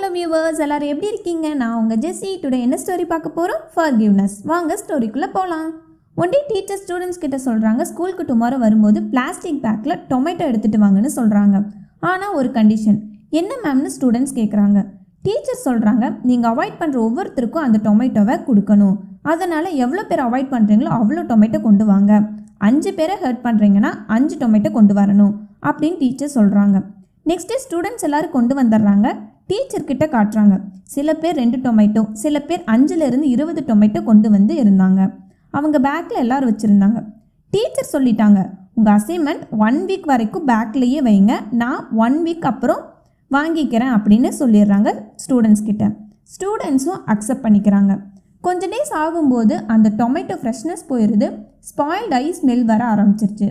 Hello viewers, எல்லாரும் எப்படி இருக்கீங்க? நான் உங்கள் ஜெஸ்ஸி. டுடே என்ன ஸ்டோரி பார்க்க போகிறோம்? ஃபர்கிவ்னஸ். வாங்க ஸ்டோரிக்குள்ளே போகலாம். ஒன் டே டீச்சர் ஸ்டூடெண்ட்ஸ் கிட்ட சொல்கிறாங்க, ஸ்கூலுக்கு டுமாரோ வரும்போது பிளாஸ்டிக் பேக்கில் டொமேட்டோ எடுத்துகிட்டு வாங்கன்னு சொல்கிறாங்க. ஆனால் ஒரு கண்டிஷன். என்ன மேம்னு ஸ்டூடெண்ட்ஸ் கேட்குறாங்க. டீச்சர் சொல்கிறாங்க, நீங்கள் அவாய்ட் பண்ணுற ஒவ்வொருத்தருக்கும் அந்த டொமேட்டோவை கொடுக்கணும். அதனால் எவ்வளோ பேர் அவாய்ட் பண்ணுறீங்களோ அவ்வளோ டொமேட்டோ கொண்டு வாங்க. 5 பேரை ஹர்ட் பண்ணுறீங்கன்னா 5 டொமேட்டோ கொண்டு வரணும் அப்படின்னு டீச்சர் சொல்கிறாங்க. நெக்ஸ்ட் டே ஸ்டூடெண்ட்ஸ் எல்லோரும் கொண்டு வந்துடுறாங்க. டீச்சர்கிட்ட காட்டுறாங்க. சில பேர் 2 டொமேட்டோ, சில பேர் 5லேருந்து 20 டொமேட்டோ கொண்டு வந்து இருந்தாங்க. அவங்க பேக்கில் எல்லோரும் வச்சுருந்தாங்க. டீச்சர் சொல்லிட்டாங்க, உங்கள் அசைன்மெண்ட் 1 வீக் வரைக்கும் பேக்லேயே வைங்க, நான் 1 வீக் அப்புறம் வாங்கிக்கிறேன் அப்படின்னு சொல்லிடுறாங்க ஸ்டூடெண்ட்ஸ் கிட்ட. ஸ்டூடெண்ட்ஸும் அக்செப்ட் பண்ணிக்கிறாங்க. கொஞ்ச டேஸ் ஆகும்போது அந்த டொமேட்டோ ஃப்ரெஷ்னஸ் போயிடுது. ஸ்பாயில்ட் ஐ ஸ்மெல் வர ஆரம்பிச்சிருச்சு.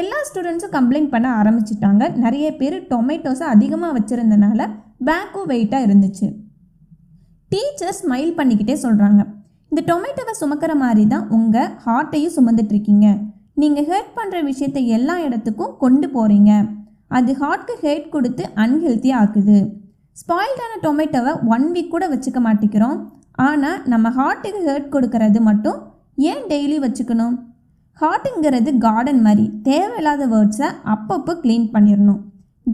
எல்லா ஸ்டூடெண்ட்ஸும் கம்ப்ளைண்ட் பண்ண ஆரம்பிச்சிட்டாங்க. நிறைய பேர் டொமேட்டோஸை அதிகமாக வச்சுருந்தனால பேக்கும் வெயிட்டாக இருந்துச்சு. டீச்சர் ஸ்மைல் பண்ணிக்கிட்டே சொல்கிறாங்க, இந்த டொமேட்டோவை சுமக்கிற மாதிரி தான் உங்கள் ஹார்ட்டையும் சுமந்துட்டுருக்கீங்க. நீங்கள் ஹேட் பண்ணுற விஷயத்தை எல்லா இடத்துக்கும் கொண்டு போகிறீங்க. அது ஹார்ட்க்கு ஹேட் கொடுத்து அன்ஹெல்த்தியாக ஆக்குது. ஸ்பாயில்டான டொமேட்டோவை 1 வீக் கூட வச்சுக்க மாட்டேங்கிறோம். ஆனால் நம்ம ஹார்ட்டுக்கு ஹேட் கொடுக்கறது மட்டும் ஏன் டெய்லி வச்சுக்கணும்? ஹார்ட்டுங்கிறது கார்டன் மாதிரி தேவையில்லாத வேர்ட்ஸை அப்பப்போ க்ளீன் பண்ணிடணும்.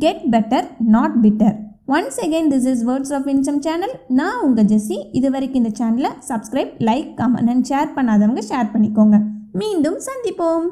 Get better, not bitter. Once again this is words of இன்சம் சேனல். நான் உங்கள் ஜெஸ்ஸி. இது வரைக்கும் இந்த சேனலை subscribe, like, comment and share பண்ணாதவங்க ஷேர் பண்ணிக்கோங்க. மீண்டும் சந்திப்போம்.